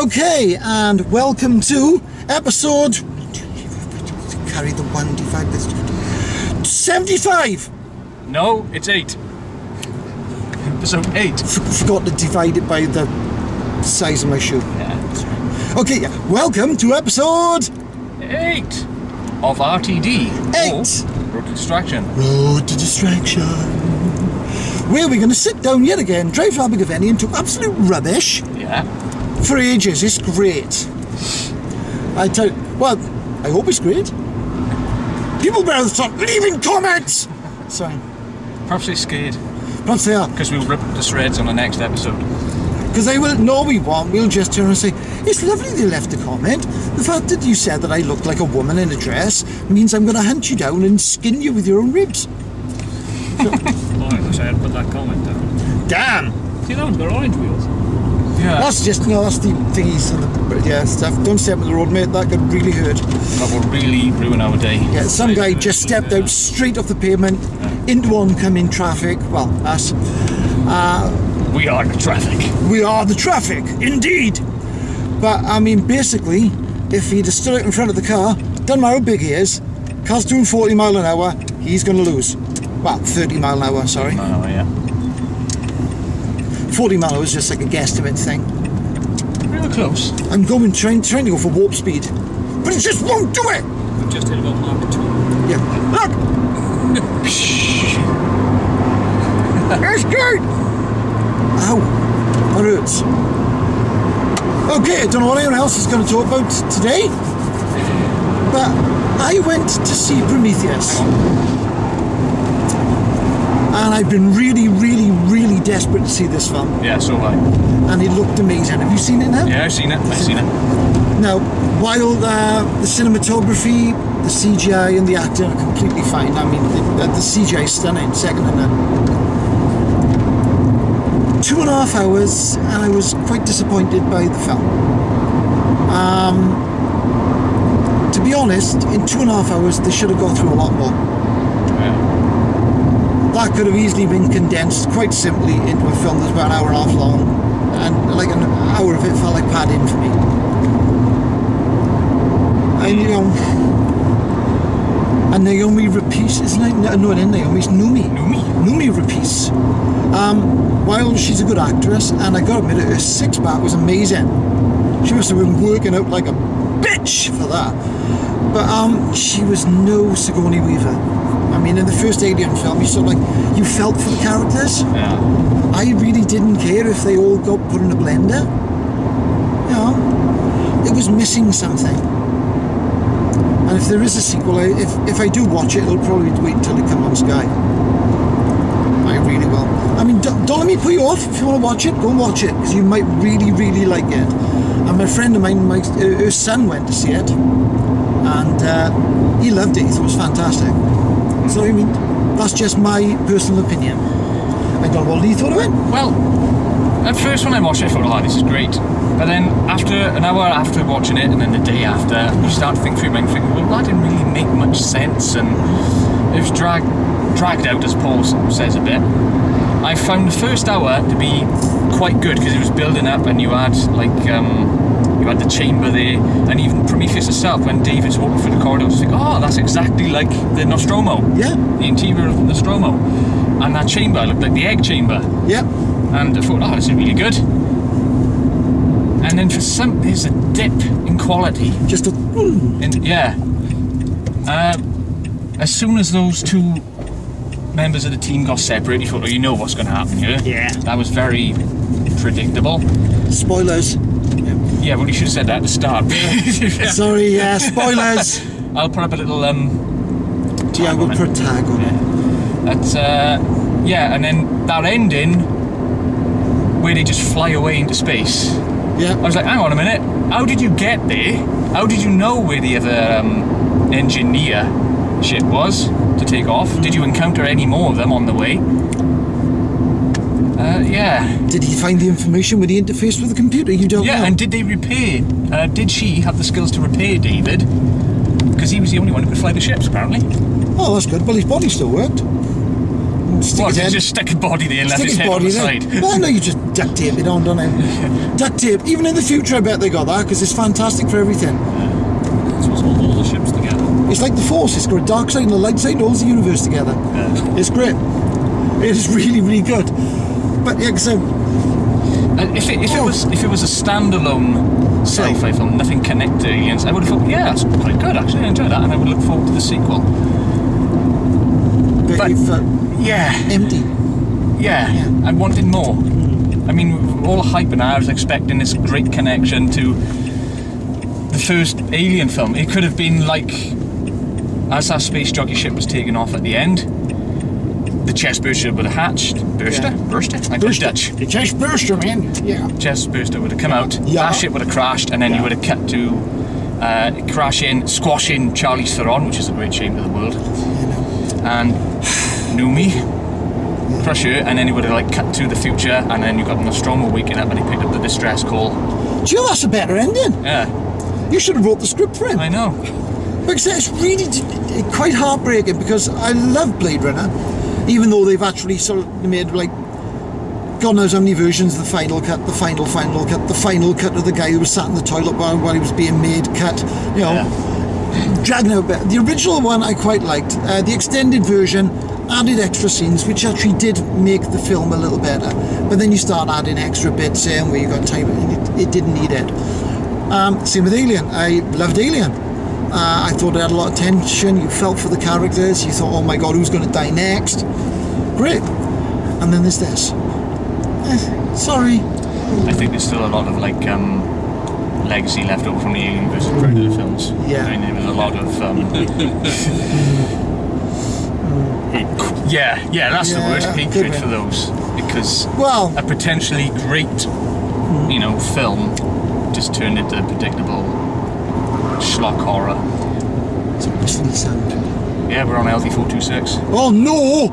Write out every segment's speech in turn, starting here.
Okay, and welcome to episode... Carry the 1 divide by 75! No, it's 8. Episode 8. Forgot to divide it by the size of my shoe. Yeah, that's right. Okay, welcome to episode... 8 of RTD. 8! Road to Distraction. Road to Distraction. Where we're going to sit down yet again, drive to Abergavenny and talk absolute rubbish. Yeah. For ages. It's great. I tell you, well, I hope it's great. People better start leaving comments! Sorry. Perhaps they're scared. Perhaps they are. Because we'll rip the shreds on the next episode. Because they will, no we won't, we'll just turn and say, it's lovely they left a comment. The fact that you said that I look like a woman in a dress means I'm going to hunt you down and skin you with your own ribs. So, Oh, I wish I had put that comment down. damn! See, those, they're orange wheels. Yeah. That's just, no, that's the thingies and the, yeah, stuff. Don't step on the road, mate, that could really hurt. That will really ruin our day. Yeah, some guy just stepped out straight off the pavement into oncoming traffic. Well, us. We are the traffic. We are the traffic, indeed. But, I mean, basically, if he'd have stood out in front of the car, doesn't matter how big he is, car's doing 40 mile an hour, he's going to lose. Well, 30 mile an hour, sorry. Oh, yeah. 40 mile an hour is just like a guesstimate thing. Real close. I'm trying to go for warp speed, but it just won't do it. We've just hit about Mark 2. Yeah, look! It's good! Ow, that hurts. Okay, I don't know what anyone else is going to talk about today, but I went to see Prometheus. And I've been really, really, really desperate to see this film. Yeah, so have I. And it looked amazing. Have you seen it now? Yeah, I've seen it. Now, while the cinematography, the CGI and the acting are completely fine. I mean, the CGI is stunning, second to none. 2.5 hours, and I was quite disappointed by the film. To be honest, in 2.5 hours, they should have got through a lot more. Yeah. That could have easily been condensed quite simply into a film that's about an hour and a half long, and like an hour of it felt like padding for me. And you know, and Naomi Rapace, isn't it? No, it isn't Naomi, it's Numi Rapace. While she's a good actress, and I gotta admit it, her six-pack was amazing. She must have been working out like a bitch for that. But she was no Sigourney Weaver. I mean, in the first Alien film, you sort of like, you felt for the characters. Yeah. I really didn't care if they all got put in a blender. You know, it was missing something. And if there is a sequel, if I do watch it, it'll probably wait until it comes on Sky. I really will. I mean, don't let me put you off. If you want to watch it, go and watch it, because you might really, really like it. And my friend of mine, her son went to see it, and he loved it. He thought it was fantastic. So, I mean, that's just my personal opinion. I don't know what Lee thought of it. Well, at first when I watched it, I thought, oh, this is great. But then after an hour after watching it, and then the day after, you start to think through your mind, thinking, well, that didn't really make much sense, and it was dragged out, as Paul says a bit. I found the first hour to be quite good, because it was building up, and you had, like, you had the chamber there, and even Prometheus itself, when David's walking through the corridors, it's like, oh, that's exactly like the Nostromo. Yeah. The interior of the Nostromo. And that chamber looked like the egg chamber. Yeah. And I thought, oh, this is really good. And then there's a dip in quality. Just a... Yeah. As soon as those two members of the team got separate, you thought, oh, you know what's going to happen here. Yeah. That was very predictable. Spoilers. Yeah, well, you should have said that at the start. Yeah. Sorry, yeah, spoilers. I'll put up a little Yeah, we'll put a tag on it. That's yeah, and then that ending where they just fly away into space. Yeah. I was like, hang on a minute, how did you get there? How did you know where the other engineer ship was to take off? Did you encounter any more of them on the way? Yeah. Did he find the information with the interface with the computer? You don't know. Yeah, and did they repair? Did she have the skills to repair David? Because he was the only one who could fly the ships, apparently. Oh, that's good. Well, his body still worked. stick What, his did head. you just stick a body there and left Stick his his head on body the there. side? Well, no, you just duct tape it on, don't you? Duct tape. Even in the future, I bet they got that because it's fantastic for everything. It's what's hold all the ships together. It's like the Force. It's got a dark side and a light side. It holds the universe together. Yeah. It's great. It is really, really good. But yeah, so If it was a standalone sci-fi film, nothing connected to aliens, I would have thought, yeah, that's quite good actually. I enjoy that, and I would look forward to the sequel. But yeah, empty. Yeah, Yeah. I wanted more. I mean, all the hype and I was expecting this great connection to the first Alien film. It could have been like, as that space jockey ship was taking off at the end, the chest burster would have hatched. Burster? Yeah. Burster? I got Dutch. The chest burster, man. Yeah. Chest burster would have come out, Yeah. that ship would have crashed, and then you would have cut to crashing, squashing Charlize Theron, which is a great shame to the world, and Numi, crush her, and then he would have like cut to the future, and then you got Nostromo waking up and he picked up the distress call. Do you know that's a better ending? Yeah, You should have wrote the script for him. I know. Because it's really quite heartbreaking because I love Blade Runner, even though they've actually sort of made like God knows how many versions of the final cut, the final cut, the final cut of the guy who was sat in the toilet while he was being made cut, you know, dragging out a bit. The original one I quite liked. The extended version added extra scenes which actually did make the film a little better, but then you start adding extra bits in where you got time and it didn't need it. Same with Alien. I loved Alien. I thought it had a lot of tension. You felt for the characters. You thought, oh my god, who's going to die next? Great. And then there's this. Sorry. I think there's still a lot of like legacy left over from the Alien vs Predator films. Yeah. I mean, there was a lot of yeah, that's the word, hatred for those, because a potentially great, you know, film just turned into predictable schlock horror. It's a whistling sound. Yeah, we're on LD426. Oh no!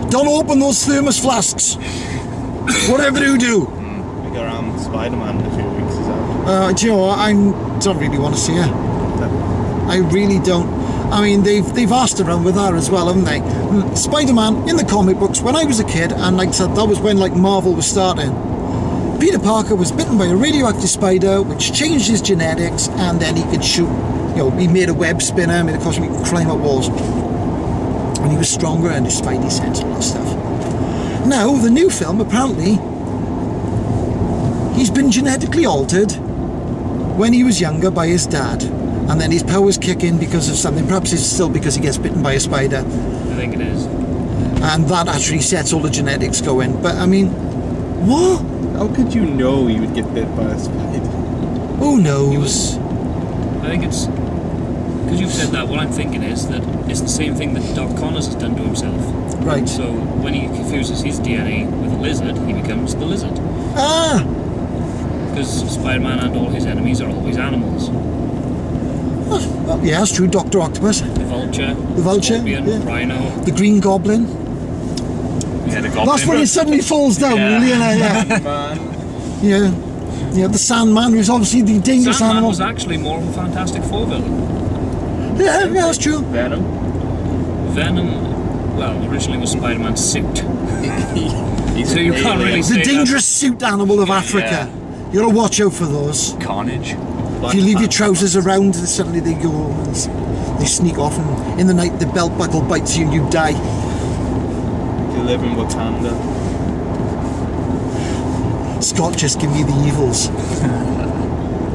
Don't open those thermos flasks. Whatever you do. We got around Spider-Man in a few weeks, is that? Do you know what? I don't really want to see her. I really don't. I mean, they've asked around with her as well, haven't they? Spider-Man in the comic books when I was a kid, and like I said, that was when like Marvel was starting. Peter Parker was bitten by a radioactive spider, which changed his genetics, and then he could shoot. You know, he made a web spinner, made a costume, he could climb up walls. And he was stronger and his spidey sense and all that stuff. Now, the new film, apparently, he's been genetically altered when he was younger by his dad. And then his powers kick in because of something. Perhaps it's still because he gets bitten by a spider. I think it is. And that actually sets all the genetics going. But, I mean, what? How could you know you would get bit by a spider? Who knows? I think it's because you've said that. What I'm thinking is that it's the same thing that Doc Connors has done to himself. Right. So when he confuses his DNA with a lizard, he becomes the lizard. Ah! Because Spider-Man and all his enemies are always animals. Well, yeah, that's true. Dr. Octopus. The vulture. The vulture. Scorpion, Yeah. Rhino. The Green Goblin. Yeah, the Goblin. That's when he suddenly falls down, Yeah. really, isn't it? Yeah. Man. Yeah. Yeah, the Sandman, who's obviously the dangerous Sandman animal. was actually more of a Fantastic Four villain. Yeah, that's true. Venom. Venom, well, originally was Spider-Man's suit. He's So you can't really The say dangerous suit animal of Africa. You gotta watch out for those. Carnage. If you leave your trousers around, suddenly they go and they sneak off, and in the night the belt buckle bites you and you die. You live in Wakanda. Scott just give me the evils.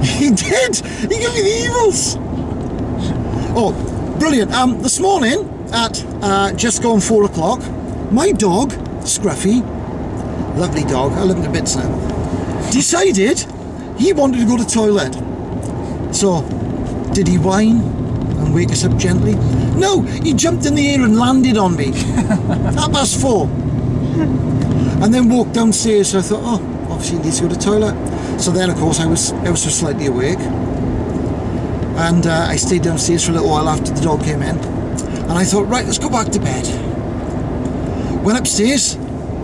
He did! He gave me the evils! Oh, brilliant. This morning at just gone 4 o'clock, my dog, Scruffy, lovely dog, I love him to bits now, decided he wanted to go to the toilet. So, did he whine and wake us up gently? No, he jumped in the air and landed on me. 4:30. And then walked downstairs, so I thought, oh, obviously he needs to go to the toilet. So then, of course, I was ever so slightly awake. And I stayed downstairs for a little while after the dog came in. And I thought, right, let's go back to bed. Went upstairs,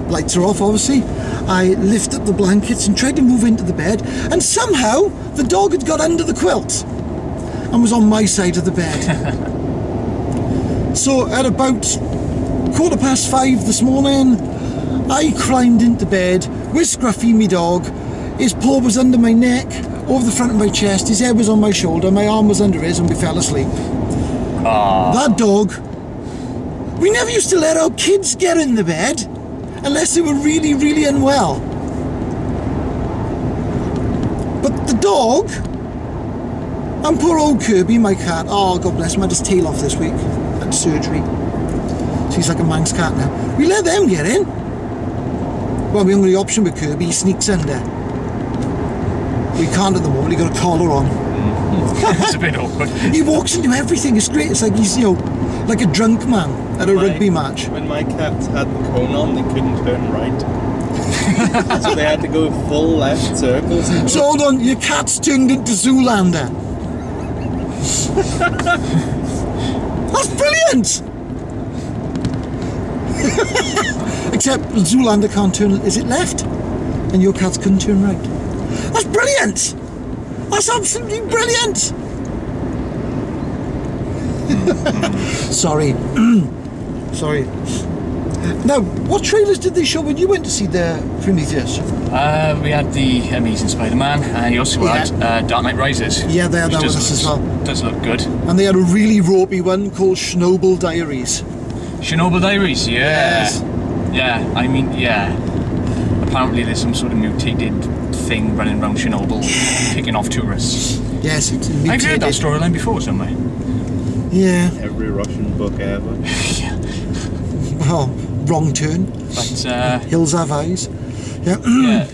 lights are off obviously. I lifted the blankets and tried to move into the bed, and somehow the dog had got under the quilt and was on my side of the bed. So at about 5:15 this morning, I climbed into bed with Scruffy, me dog. His paw was under my neck, over the front of my chest, his head was on my shoulder, my arm was under his, and we fell asleep. That dog, we never used to let our kids get in the bed unless they were really, really unwell. But the dog, and poor old Kirby, my cat, oh God bless him, had his tail off this week, had surgery. So he's like a Manx cat now. We let them get in. Well, the only option with Kirby, he sneaks under. We can't at the moment, he got a collar on. It's a bit awkward. He walks into everything, it's great. It's like he's, you know, like a drunk man at a rugby match. When my cats had the cone on, they couldn't turn right. So they had to go full left circles. So hold on, your cat's turned into Zoolander. That's brilliant! Except Zoolander can't turn, is it left? And your cats couldn't turn right. That's brilliant! That's absolutely brilliant! Sorry. Sorry. Now, what trailers did they show when you went to see the Prometheus? We had the Amazing Spider-Man, and you also had Dark Knight Rises. Yeah, they had that with us as well. Does look good. And they had a really ropey one called Chernobyl Diaries. Chernobyl Diaries, yeah. Yes. Yeah, I mean, yeah. Apparently there's some sort of mutated thing running around Chernobyl, picking off tourists. Yes, it's mutated. I've heard that storyline before somewhere. Yeah. Every Russian book ever. Yeah. Well, wrong turn. But, Hills Have Eyes. Yeah. yeah.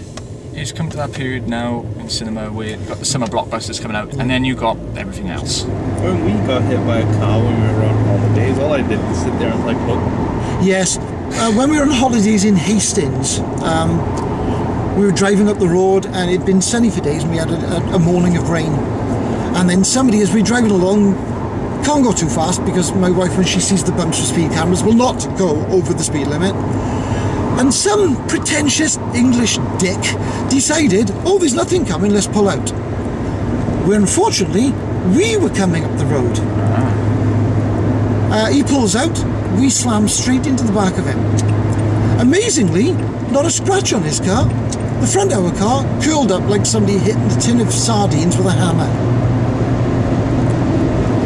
It's come to that period now in cinema where you've got the summer blockbusters coming out, and then you got everything else. When we got hit by a car when we were on holidays, all I did was sit there and like, look. Yes. When we were on holidays in Hastings, we were driving up the road and it'd been sunny for days and we had a morning of rain. And then somebody, as we're driving along, can't go too fast because my wife, when she sees the bumps with speed cameras, will not go over the speed limit. And some pretentious English dick decided, oh, there's nothing coming, let's pull out. Where unfortunately, we were coming up the road. He pulls out, we slam straight into the back of him. Amazingly, not a scratch on his car. The front of our car curled up like somebody hitting a tin of sardines with a hammer.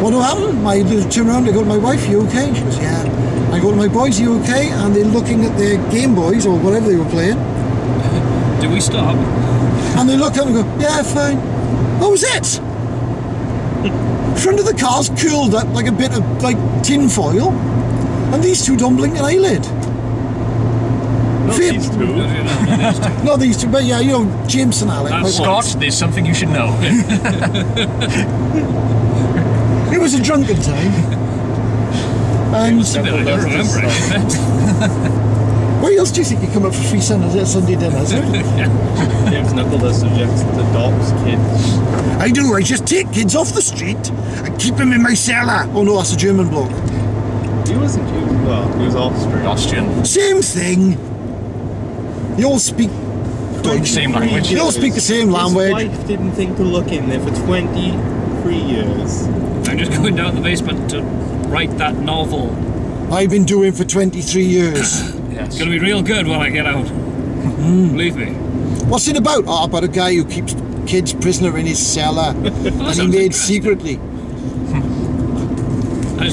What happened? I turn around, I go to my wife, you okay? She goes, yeah. I go to my boys, you okay? And they're looking at their Game Boys or whatever they were playing. Did we stop? And they look at me and go, yeah, fine. What was it? Front of the car's curled up like a bit of like tin foil, and these two don't blink an eyelid. Not these two. Not these two, but yeah, you know, James and Alec. Scott, there's something you should know. It was a drunken time. And where else do you think you come up for free Sunday dinners? James Knucklesduster suggests adopts kids. I do, I just take kids off the street and keep them in my cellar. Oh no, that's a German bloke. He wasn't Jewish, well, he was Austrian. Same thing. You all speak same language. You all speak the same language. His wife didn't think to look in there for 23 years. I'm just going down the basement to write that novel. I've been doing for 23 years. Yes. It's going to be real good when I get out. Believe me. What's it about? Oh, about a guy who keeps kids prisoner in his cellar. And he made secretly.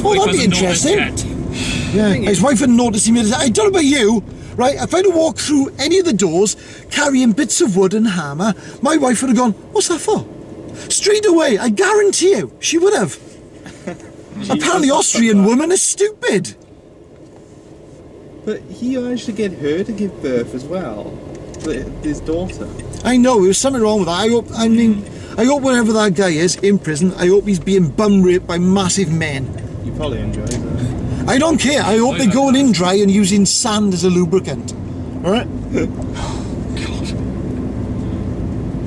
Well, that'd be interesting. Yeah, his wife hadn't noticed he made it. I don't know about you, right? If I'd have walked through any of the doors carrying bits of wood and hammer, my wife would have gone, what's that for? Straight away, I guarantee you, she would have. Apparently Austrian women are stupid. But he managed to get her to give birth as well. His daughter. I know, there was something wrong with that. I hope wherever that guy is in prison, I hope he's being bum raped by massive men. You probably enjoy that. I don't care. I hope they're going in dry and using sand as a lubricant. Alright?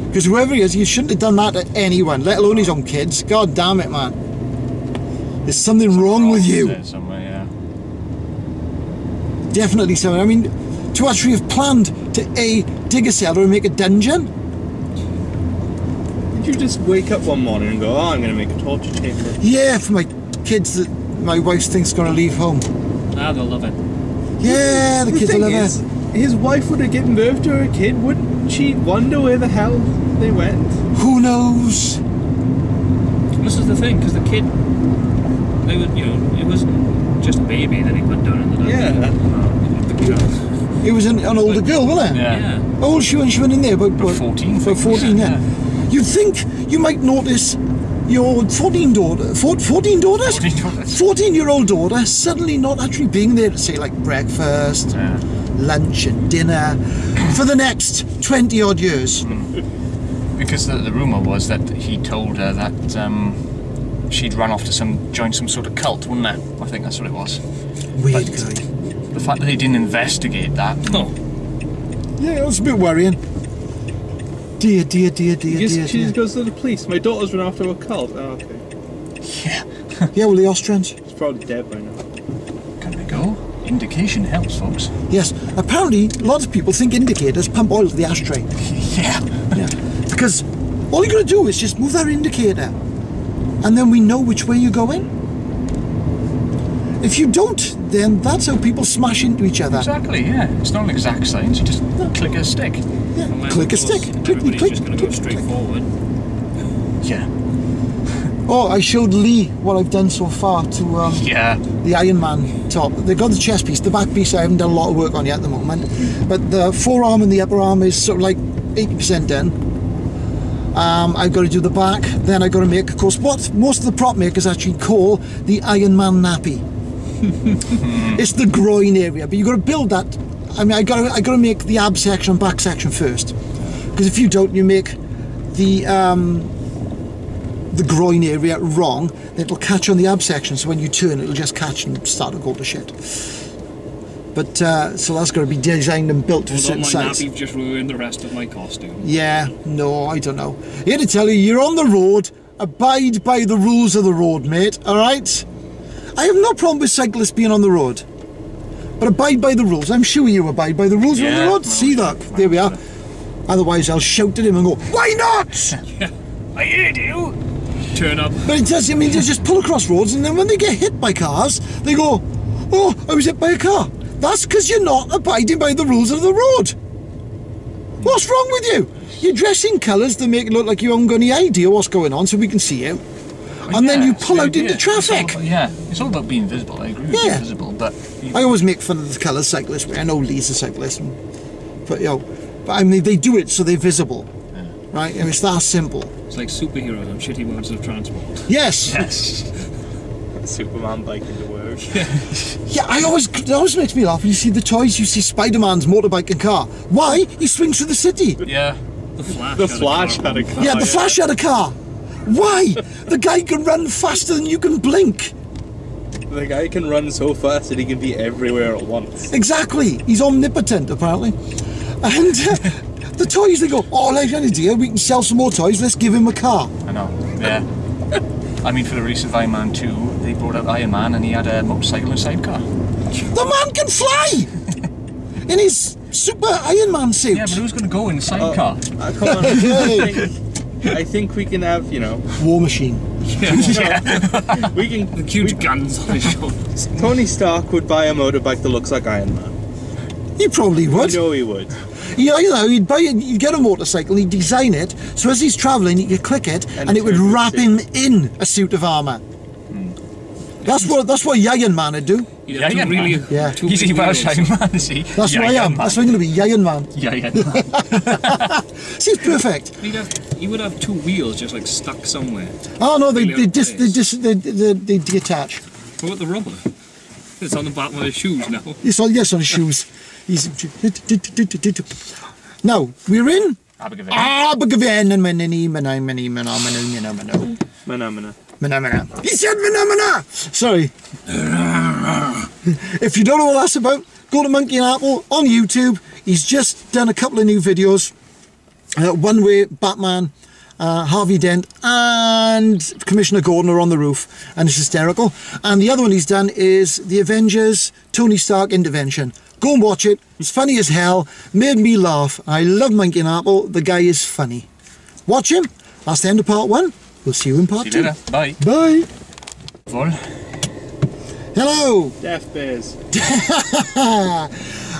Because whoever he is, he shouldn't have done that to anyone, let alone his own kids. God damn it, man. There's something wrong with you. Somewhere, yeah. Definitely something. I mean, to actually have planned to dig a cellar and make a dungeon. Did you just wake up one morning and go, oh, I'm going to make a torture chamber? Yeah, for my kids that my wife thinks going to leave home. Ah, they'll love it. Yeah, the kids will love is, it. his wife would have given birth to her kid. Wouldn't she wonder where the hell they went? Who knows? This is the thing, because the kid, they would, you know, it wasn't just a baby that he put down in the dog. Yeah. It was an older girl, wasn't it? Yeah. How old she when she went in there? About 14. About 14, yeah. You'd think you might notice your 14 daughters? 14 daughters. 14-year-old daughter suddenly not actually being there to say like breakfast, lunch and dinner for the next 20 odd years. Because the rumour was that he told her that she'd run off to join some sort of cult, wouldn't it? I think that's what it was. Weird But guy. the fact that they didn't investigate that. No. Yeah, it was a bit worrying. Dear. She just goes to the police. My daughter's run after a cult. Oh, okay. Yeah. Yeah, well, the Austrians. She's probably dead by now. Can we go? Indication helps, folks. Yes, apparently lots of people think indicators pump oil to the ashtray. Yeah. Yeah. Because all you got to do is just move that indicator and then we know which way you're going. If you don't, then that's how people smash into each other. Exactly, yeah. It's not an exact science, you just click a stick. Yeah. And Click a of course, stick. Everybody's Click. just going to go straight forward. Yeah. Oh, I showed Lee what I've done so far to Yeah. the Iron Man top. They've got the chest piece, the back piece I haven't done a lot of work on yet at the moment. But the forearm and the upper arm is sort of like 80% done. I've got to do the back, then I've got to make, of course, what most of the prop makers actually call the Iron Man nappy. It's the groin area, but you've got to build that. I mean, I got to make the ab section and back section first, because if you don't, you make the groin area wrong, then it'll catch on the ab section. So when you turn, it'll just catch and start to go to shit. But so that's got to be designed and built to a certain Although my size. nappy just ruined the rest of my costume. Yeah, no, I don't know. Here to tell you, you're on the road. Abide by the rules of the road, mate. All right. I have no problem with cyclists being on the road, but abide by the rules. I'm sure you abide by the rules on the Yeah, road. no, See that? There we are. Otherwise, I'll shout at him and go, "Why not?" I heard you. Turn up. But it does. I mean, they just pull across roads, and then when they get hit by cars, they go, "Oh, I was hit by a car." That's because you're not abiding by the rules of the road. What's wrong with you? You dress in colours that make it look like you haven't got any idea what's going on, so we can see you. And then you pull out into traffic. It's all about being visible. I agree with being visible, but I always make fun of the colours cyclists wear. I know Lee's a cyclist, but I mean they do it so they're visible, right? And it's that simple. It's like superheroes on shitty modes of transport. Yes. yes. Superman biking to work. Yeah, it always makes me laugh when you see the toys. You see Spider-Man's motorbike and car. Why? He swings through the city. Yeah. The Flash had a car. Yeah, the Flash had a car. Why? The guy can run faster than you can blink. The guy can run so fast that he can be everywhere at once. Exactly. He's omnipotent, apparently. And the toys, they go, "Oh, like an idea, we can sell some more toys, let's give him a car." I know. Yeah. I mean, for the release of Iron Man 2, they brought out Iron Man and he had a motorcycle and sidecar. The man can fly! In his super Iron Man suit. Yeah, but who's going to go in the sidecar? Come on. I think we can have, War Machine. we can. The huge guns on his shoulders. Tony Stark would buy a motorbike that looks like Iron Man. He probably would. I know he would. Yeah, he'd get a motorcycle, he'd design it, so as he's travelling, he could click it, and it would wrap him in a suit of armour. That's what Iron Man would do. Yeah, really. Yeah. He's a Welsh Iron Man, is he? That's what I am. That's what I'm going to be, Iron Man. Yeah. See, it's perfect. He would have two wheels just like stuck somewhere. Oh no, they Really detach. What about the rubber? It's on the bottom of his shoes now. Yes, on his shoes. Now we're in Abergavenny and Manamana. He said Manamana. Sorry. If you don't know what that's about, go to Monkey and Apple on YouTube. He's just done a couple of new videos. One where Batman, Harvey Dent and Commissioner Gordon are on the roof, and it's hysterical. And the other one he's done is the Avengers Tony Stark intervention. Go and watch it. It's funny as hell. Made me laugh. I love Monkey and Apple. The guy is funny. Watch him. That's the end of part 1. We'll see you in part 2. See you later. Bye. Bye. Vol. Hello! Death bears.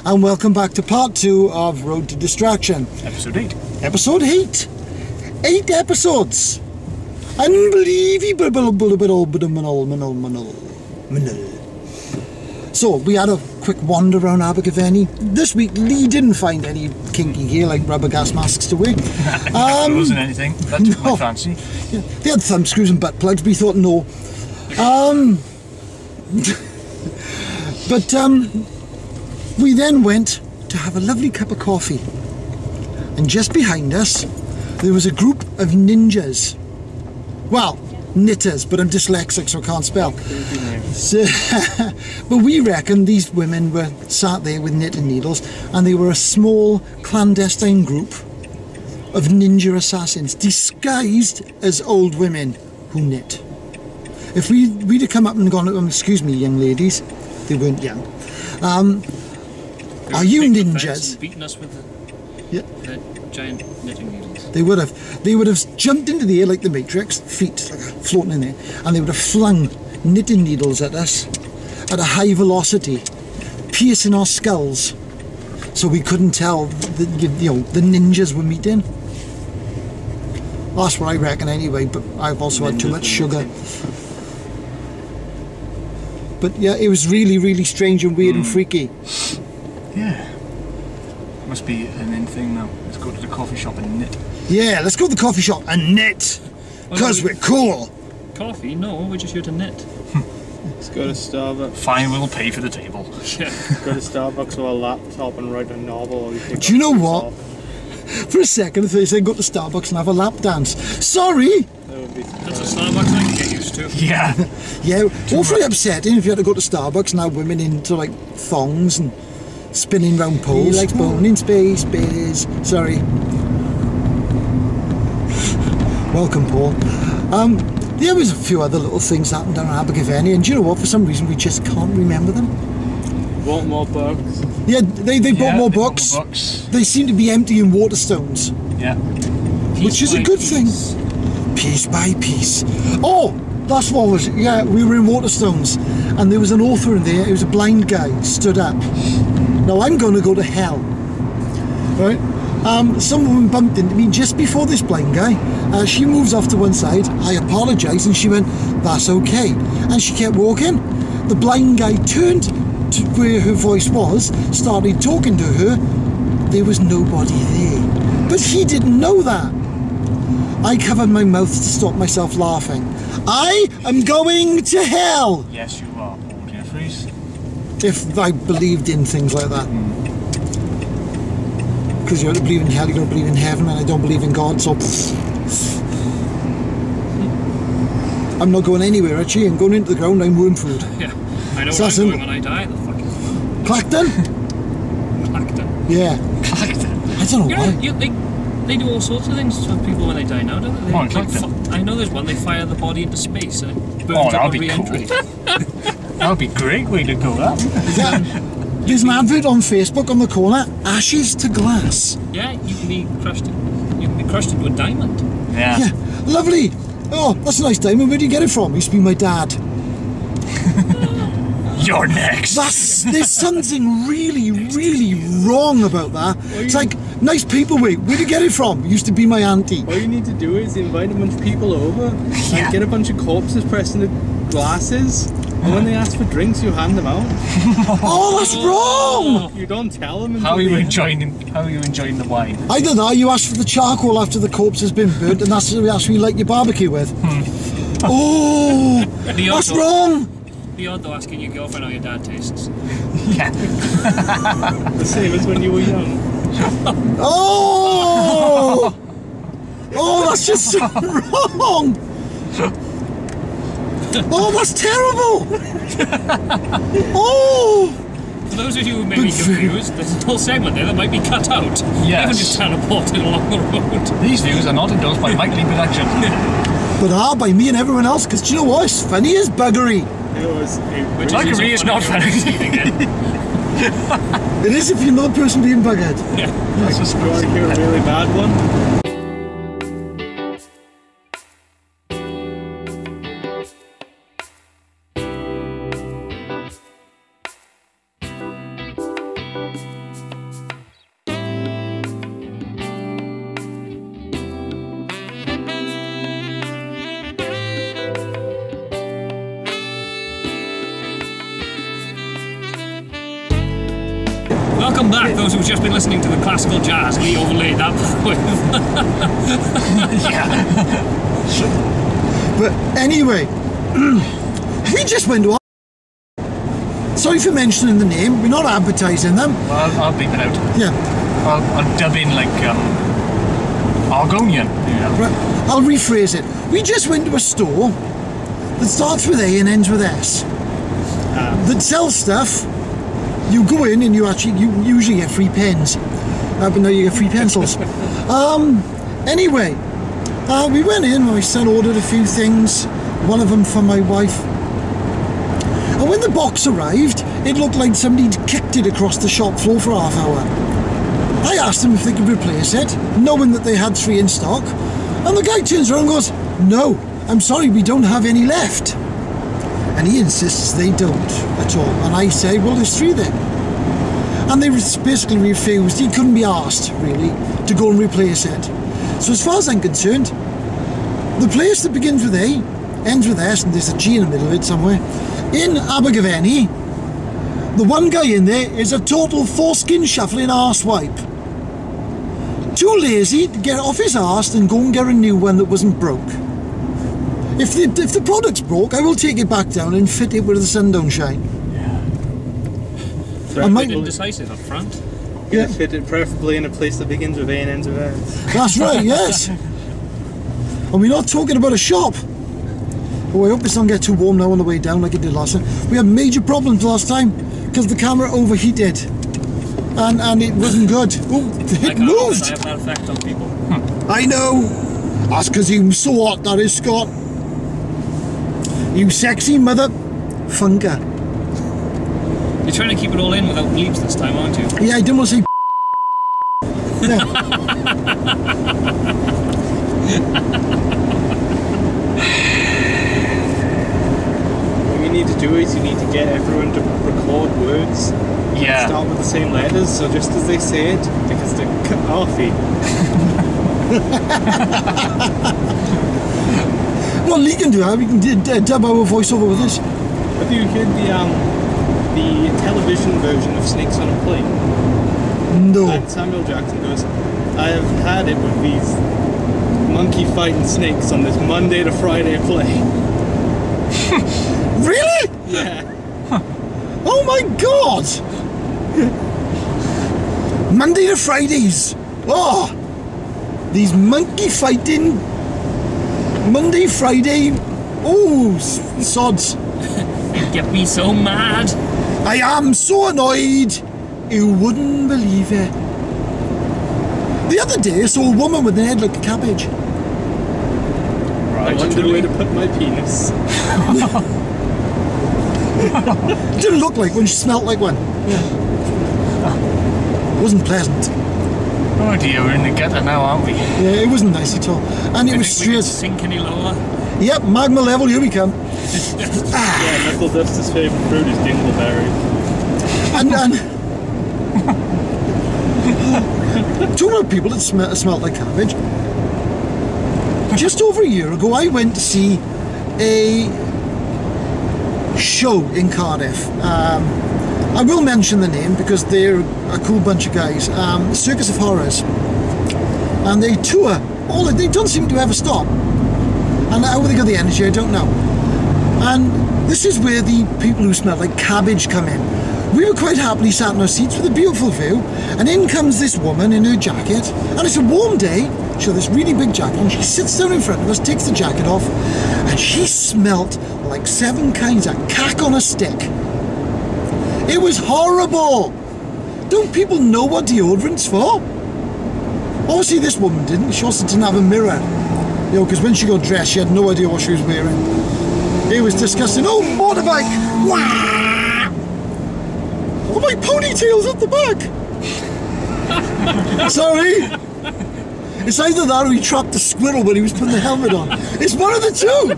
And welcome back to part 2 of Road to Distraction. Episode 8. Episode 8. 8 episodes. Unbelievable. So, we had a quick wander around Abergavenny. This week, Lee didn't find any kinky gear like rubber gas masks to wear. There wasn't anything. That took my fancy. Yeah, they had thumb screws and butt plugs, but we thought no. But we then went to have a lovely cup of coffee. And just behind us, there was a group of ninjas. Well, knitters, but I'm dyslexic, so I can't spell. So, but we reckon these women were sat there with knitting needles, and they were a small clandestine group of ninja assassins disguised as old women who knit. If we'd have come up and gone, excuse me, young ladies, they weren't young. Are you ninjas? Beating us with Yeah. the giant knitting needles. They would have jumped into the air like the Matrix, feet floating in there, and they would have flung knitting needles at us at a high velocity, piercing our skulls, so we couldn't tell the ninjas were meeting. That's what I reckon anyway, but I've also had too much sugar. But yeah, it was really, really strange and weird and freaky. Yeah. Must be an in thing now. Let's go to the coffee shop and knit. Yeah, let's go to the coffee shop and knit, because we're cool. Coffee? No, we're just here to knit. Let's go to Starbucks. Fine, we'll pay for the table. Yeah. Go to Starbucks with a laptop and write a novel. Do you know what? For a second, if they say go to Starbucks and have a lap dance. Sorry! That would be That's a Starbucks I can get used to. Yeah. Yeah, awfully upsetting if you had to go to Starbucks and have women into like thongs and spinning round poles. He likes bone in space, bears. Sorry. Welcome, Paul. There was a few other little things that happened down at Abergavenny, and do you know what? For some reason, we just can't remember them. Want more books? Yeah, they bought more books. They seem to be emptying waterstones, Yeah. which is a good thing. Piece by piece. Oh, that's what was. Yeah, we were in Waterstones, and there was an author in there. He was a blind guy. Stood up. Now I'm going to go to hell. Right? Some woman bumped into me just before this blind guy. She moves off to one side. I apologise, and she went, "That's okay." And she kept walking. The blind guy turned to where her voice was, started talking to her. There was nobody there, but he didn't know that. I covered my mouth to stop myself laughing. I am going to hell! Yes, you are, Paul Jeffries. If I believed in things like that. Because you don't believe in hell, you don't believe in heaven, and I don't believe in God, so... I'm not going anywhere, actually. I'm going into the ground, I'm worm food. Yeah. I know So where that's I'm it. going when I die. The fucking Clacton? Clacton. Yeah. Clacton. I don't know You why. know, they do all sorts of things to people when they die now, don't they? Oh, Like, Clacton. I know there's one, they fire the body into space and it burns Oh, up that'd on be cool. re-entry. That would be a great way to go, that. Yeah. There's an advert on Facebook on the corner, ashes to glass. Yeah, you can be crushed into a diamond. Yeah. Yeah, lovely. Oh, that's a nice diamond. Where do you get it from? It used to be my dad. You're next. There's something really, really wrong about that. It's like, nice paperweight. Where do you get it from? It used to be my auntie. All you need to do is invite a bunch of people over and get a bunch of corpses pressed into glasses, and when they ask for drinks, you hand them out. Oh, that's wrong! You don't tell them. How are you until enjoying the wine? Either that, you ask for the charcoal after the corpse has been burnt, and that's what you light your barbecue with. Oh, that's wrong! Be odd though asking your girlfriend how your dad tastes. Yeah. the same as when you were young. Oh! Oh, that's just so wrong! Oh, that's terrible! Oh! For those of you who may be confused, there's a whole segment there that might be cut out. Yes. Even just teleported along the road. These views are not endorsed by Mike Lee Productions. But by me and everyone else, because do you know what? It's funny as buggery. Which Buggery is not funny. It is if you're not the person being buggered. Yeah. That's just Do you want to hear a really bad one? Welcome back, those who've just been listening to the classical jazz. We overlaid that with. Yeah. But anyway, we just went to. Sorry for mentioning the name. We're not advertising them. Well, I'll beep it out. Yeah. I'll dub in like Argonian. Yeah. Right. I'll rephrase it. We just went to a store that starts with A and ends with S. That sells stuff. You go in and you usually get free pens. But now you get free pencils. Anyway, we went in. My son ordered a few things. One of them for my wife. And when the box arrived, it looked like somebody'd kicked it across the shop floor for half hour. I asked them if they could replace it, knowing that they had 3 in stock. And the guy turns around and goes, "No, I'm sorry, we don't have any left." And he insists they don't at all. And I say, "Well, there's 3 then." And they basically refused. He couldn't be asked, really, to go and replace it. So as far as I'm concerned, the place that begins with A, ends with S, and there's a G in the middle of it somewhere, in Abergavenny, the one guy in there is a total foreskin shuffling arsewipe. Too lazy to get off his arse and go and get a new one that wasn't broke. If the product's broke, I will take it back down and fit it where the sun don't shine. I might be indecisive up front. Yeah. Fit it preferably in a place that begins with A and ends with S. That's right, yes. And we're not talking about a shop. Oh, I hope this don't get too warm now on the way down like it did last time. We had major problems last time because the camera overheated. And it wasn't good. Oh, it moved! I have that effect on people. I know! That's because you're so hot, that is, Scott. You sexy mother funker. You're trying to keep it all in without bleeps this time, aren't you? Yeah, I didn't want to say yeah. What you need to do is you need to get everyone to record words. Yeah. Start with the same letters, so just as they say it, because they're coffee. Well, Lee can do that. We can dub our voiceover with this. Have you heard the television version of Snakes on a Plane? No. And Samuel Jackson goes, "I have had it with these monkey fighting snakes on this Monday to Friday play." Really? Yeah. Oh my God! Monday to Fridays. Oh, these monkey fighting Monday, Friday. Oh, sods. You get me so mad. I am so annoyed. You wouldn't believe it. The other day I saw a woman with an head like a cabbage. I wonder where to put my penis. It didn't look like one, she smelt like one. Yeah. It wasn't pleasant. Oh dear, we're in the gutter now, aren't we? Yeah, it wasn't nice at all. And it was straight. Sink any lower? Yep, magma level, here we come. Yeah, Knuckleduster's favourite fruit is dingleberry. And talking about people that smelt like cabbage. Just over a year ago, I went to see a show in Cardiff. I will mention the name because they're a cool bunch of guys. Circus of Horrors, and they tour. They don't seem to ever stop. And how they got the energy, I don't know. And this is where the people who smell like cabbage come in. We were quite happily sat in our seats with a beautiful view, and in comes this woman in her jacket, and it's a warm day. She had this really big jacket, and she sits down in front of us, takes the jacket off, and she smelt like 7 kinds of cack on a stick. It was horrible. Don't people know what deodorant's for? Obviously this woman didn't. She also didn't have a mirror. You know, because when she got dressed, she had no idea what she was wearing. It was disgusting. Oh, motorbike! Wah! Oh, my ponytail's at the back. Sorry. It's either that or he trapped a squirrel when he was putting the helmet on. It's one of the two.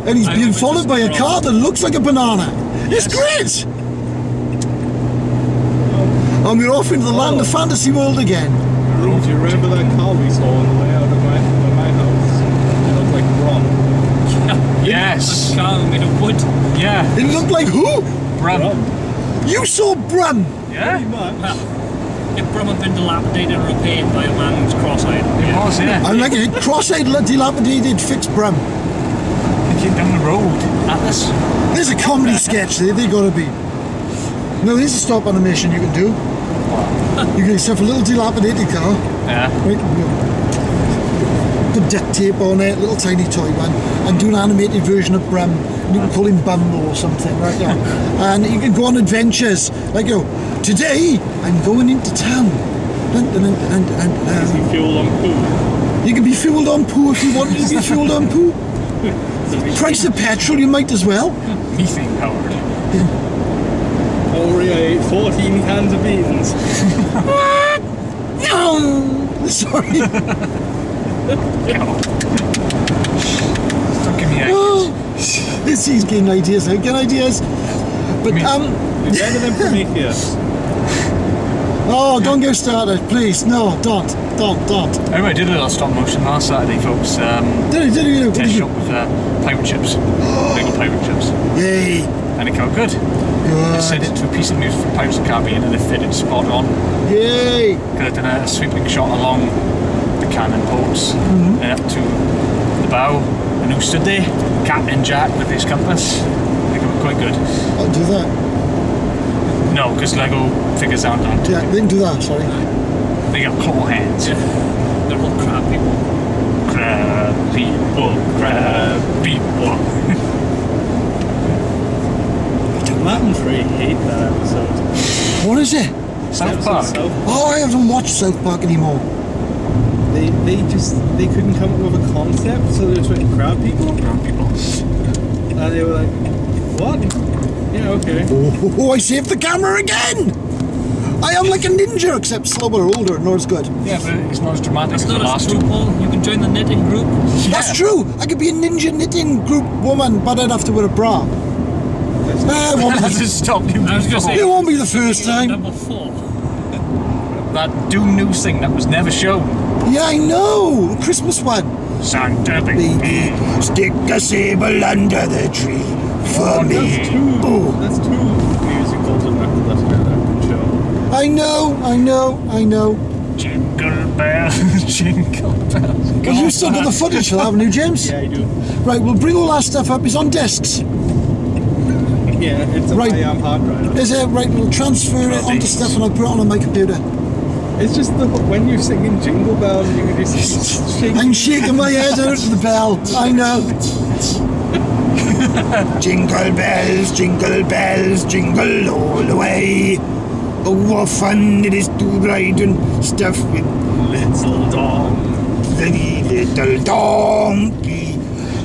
And he's being followed by a car that looks like a banana. It's great. And we're off into the land of fantasy world again. Do you remember that car we saw on the way out of my house? It looked like Brum. Yes. A car made of wood. Yeah. It looked like who? Brum. You saw Brum. Yeah? Pretty much. Well, if Brum had been dilapidated and repaid by a man who's cross-eyed. It was, yeah. I'm like it. Cross-eyed, dilapidated, fixed Brum. He came down the road. Atlas. There's a comedy sketch there. They gotta be. No, there's a stop animation you can do. You can yourself a little dilapidated car. Yeah. Right, put duct tape on it, little tiny toy one, and do an animated version of Brum. You can call him Bumble or something, right? Yeah. And you can go on adventures. Like, today I'm going into town. Is he fueled on poo? You can be fueled on poo if you want to be fueled on poo. Price of petrol, you might as well. Methane powered. Oreo ate 14 cans of beans. Sorry. Don't give me ideas. This is getting ideas. I get ideas. But It's better than Prometheus. oh, don't get started, please. No, don't. Anyway, I did a little stop motion last Saturday, folks. Did you? Test shot with pirate ships. Little pirate ships. Yay. And it got good. I sent it to a piece of music from Pirates of the Caribbean and it fitted spot on. Yay. Could have done a sweeping shot along the cannon ports and up to the bow. And who stood there? Captain Jack with his compass. I think it was quite good. I'll do that. No, because Lego figures aren't that. Yeah, they didn't do that, sorry. They got claw hands. Yeah. They're all crab people. Crab people. Latentry hate that episode. What is it? South Park. Oh, I haven't watched South Park anymore. They couldn't come up with a concept, so they just went crab people. Crab people. And they were like, what? Yeah, okay. Oh, I saved the camera again! I am like a ninja, except slower, older, not as good. Yeah, but it's not as dramatic That's as the not last as true, two. Paul. You can join the knitting group. That's true! I could be a ninja knitting group woman, but I'd have to wear a bra. It won't be That just stopped you. I was going to say. It won't be the first time. Number 4. That Doom News thing that was never shown. Yeah, I know! The Christmas one. Santa Baby, stick a sable under the tree for me. That's two musicals in Knucklesduster that I can show. I know. Jingle bells, jingle bells. Well, you still got the footage for that, haven't you, James? Yeah, I do. Right, we'll bring all that stuff up. It's on discs. Yeah, it's a Right. hard drive. Is it? Right, we'll transfer it onto stuff and I'll put it on my computer. It's just when you're singing Jingle Bells, you can just shake. I'm shaking my head out to the bell. I know. Jingle bells, jingle all the way. Oh, what fun it is to ride and stuff with Little dog. the little donkey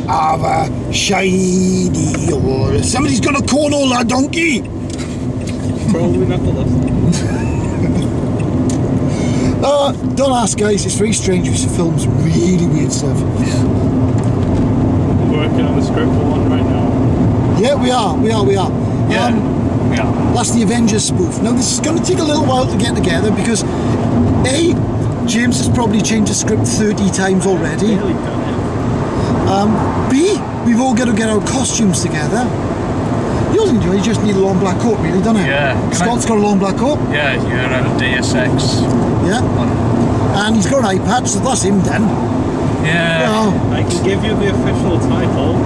of a shiny old. Somebody's gonna cornhole that donkey. Probably Knuckles. Don't ask, guys. It's very strange. We films really weird stuff. I'm working on the script for one right now. Yeah, we are. Yeah. Yeah. That's the Avengers spoof. Now, this is going to take a little while to get together because A, James has probably changed the script 30 times already. Really done B, we've all got to get our costumes together. You just need a long black coat, really, don't you? Yeah. Scott's got a long black coat. Yeah, you're a Deus Ex. Yeah. And he's got an eye patch, so that's him then. Yeah. Oh, it. I can give you the official title.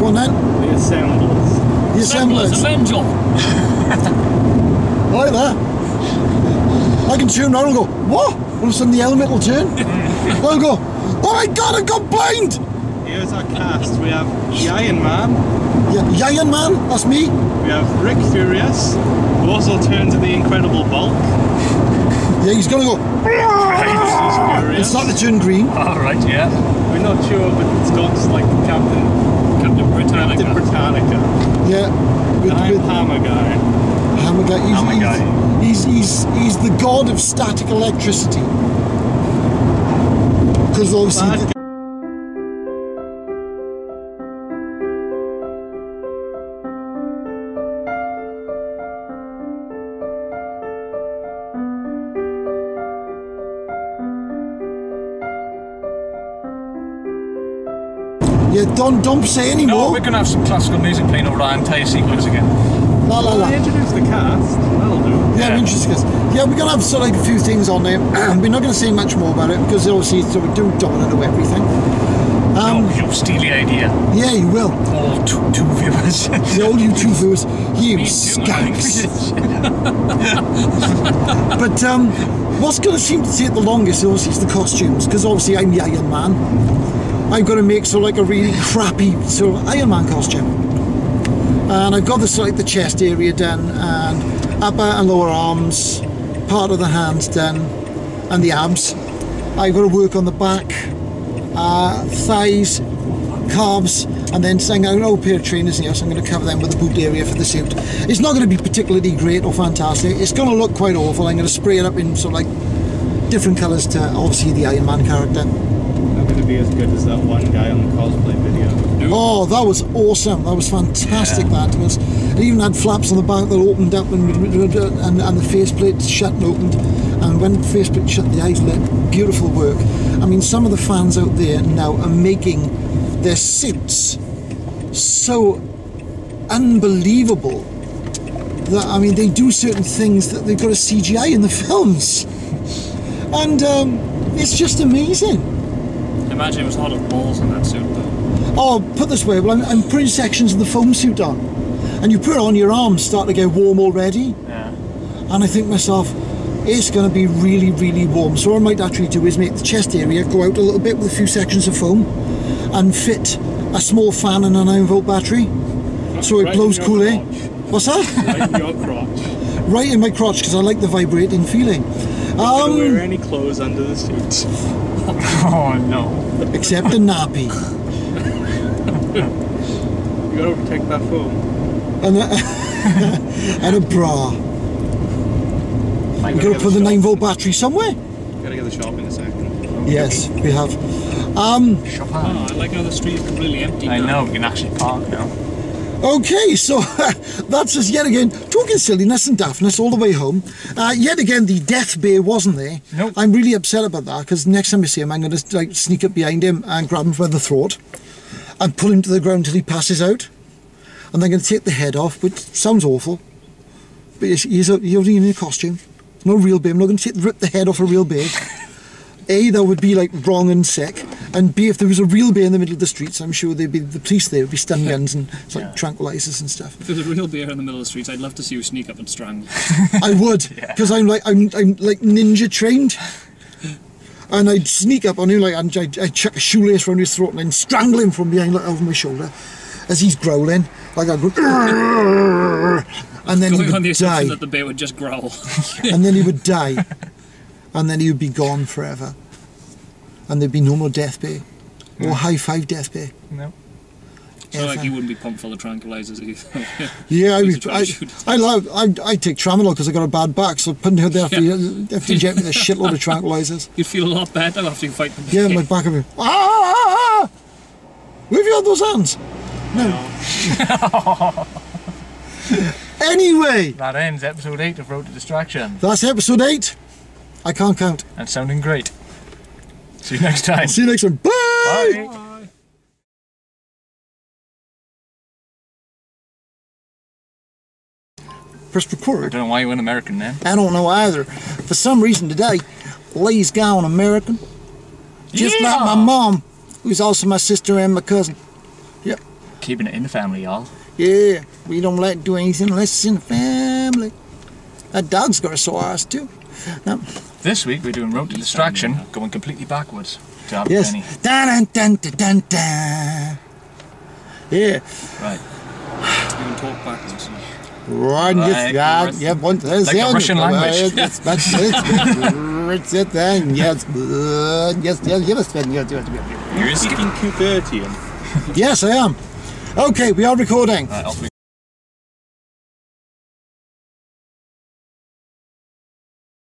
go on then. The Assemblers. The Assemblers, Assemblers. Avenger. I like that. I can turn around and go, what? All of a sudden the element will turn. I'll go, oh my god, I got blind! Here's our cast. We have the Iron Man. Yeah, Iron Man, that's me. We have Rick Furious, who also turns into the Incredible Bulk. Yeah, he's gonna go, He's furious. it's not to turn green. Alright, yeah. We're not sure, but Scott's like Captain Britannica. Britannica. Yeah. And I'm Hammer Guy. Hammer guy. Hammer guy. He's the god of static electricity. Because obviously. Bad Yeah, don't say No, anymore. we're going to have some classical music playing over our entire sequence again. La la la. I introduced the cast. That'll do. Yeah, I'm interested. Yeah, we're gonna have sort of like a few things on there. We're not gonna say much more about it because obviously we don't want to know everything. No, you'll steal the idea. Yeah, you will. All two viewers. All you two viewers, you Me too, skanks. But what's going to seem to take the longest, obviously, is the costumes, because obviously I'm the Iron Man. I've got to make sort of like a really crappy sort of Iron Man costume, and I've got the sort of like the chest area done, and upper and lower arms, part of the hands done, and the abs. I've got to work on the back. Thighs, calves, and then saying I've got an old pair of trainers here, so I'm going to cover them with the boot area for the suit. It's not going to be particularly great or fantastic. It's going to look quite awful. I'm going to spray it up in sort of like different colours to obviously the Iron Man character. Not going to be as good as that one guy on the cosplay video. Oh, that was awesome. That was fantastic. Yeah. That was. It even had flaps on the back that opened up and the faceplate shut and opened. And when the faceplate shut, the eyes lit. Beautiful work. I mean, some of the fans out there now are making their suits so unbelievable that, I mean, they do certain things that they've got a CGI in the films. And it's just amazing. Imagine it was hot as balls in that suit, though. Oh, put this way, well, I'm putting sections of the foam suit on. And you put it on, your arms start to get warm already. Yeah. And I think to myself, it's going to be really, really warm. So what I might actually do is make the chest area go out a little bit with a few sections of foam and fit a small fan and a 9-volt battery. So it blows cool air. What's that? Right in your crotch. Right in my crotch, because I like the vibrating feeling. Don't wear any clothes under the suit. Oh no. Except a nappy. You gotta protect that foam. And a bra. You've got to put the 9-volt battery somewhere. Gotta get the shop in a second. Yes, we have. Oh, I like how the street is completely empty I now. know, we can actually park now. Okay, so that's us yet again talking silliness and daftness all the way home. Yet again, the death bear wasn't there. Nope. I'm really upset about that because next time I see him, I'm going to like sneak up behind him and grab him by the throat and pull him to the ground till he passes out. And then I'm going to take the head off, which sounds awful, but he's only in a costume. No real bear. I'm not going to rip the head off a real bear. A, that would be like wrong and sick, and B, if there was a real bear in the middle of the streets, I'm sure there'd be the police there would be stun guns and like tranquilizers and stuff. If there's a real bear in the middle of the streets, I'd love to see you sneak up and strangle. I would, because I'm like ninja trained, and I'd sneak up on him like and I'd chuck a shoelace around his throat and then strangle him from behind, like over my shoulder, as he's growling. Like I'd go, and then he Going on the would die, assumption that the bear would just growl. and then he would die. And then he would be gone forever. And there'd be no more death bear. Or high five death bear. No. So like you wouldn't be pumped full of tranquilizers either. Yeah, I'd take Tramadol because I got a bad back, so putting her there after you have to inject me with a shitload of tranquilizers. You'd feel a lot better after you fight the bear. Yeah, my back would be, ah! Where have you had those hands? No. Anyway. That ends episode 8 of Road to Distraction. That's episode 8. I can't count. And sounding great. See you next time. See you next time. Bye! Bye. Press record. I don't know why you went American then. I don't know either. For some reason today, Lee's gone American. Just like my mom, who's also my sister and my cousin. Yep. Keeping it in the family, y'all. Yeah, we don't like to do anything unless it's in the family. That dog's got a sore ass too. No. This week we're doing Road to Distraction, going completely backwards to have Yes. Penny. Dun, dun, dun, dun, dun. Yeah. Right. You can talk backwards. Right, Like yeah, one, like the Russian language. That's it's it then. Yes, yes, yes. You're speaking Cubertian. Yes, I am. Okay, we are recording. Right, off we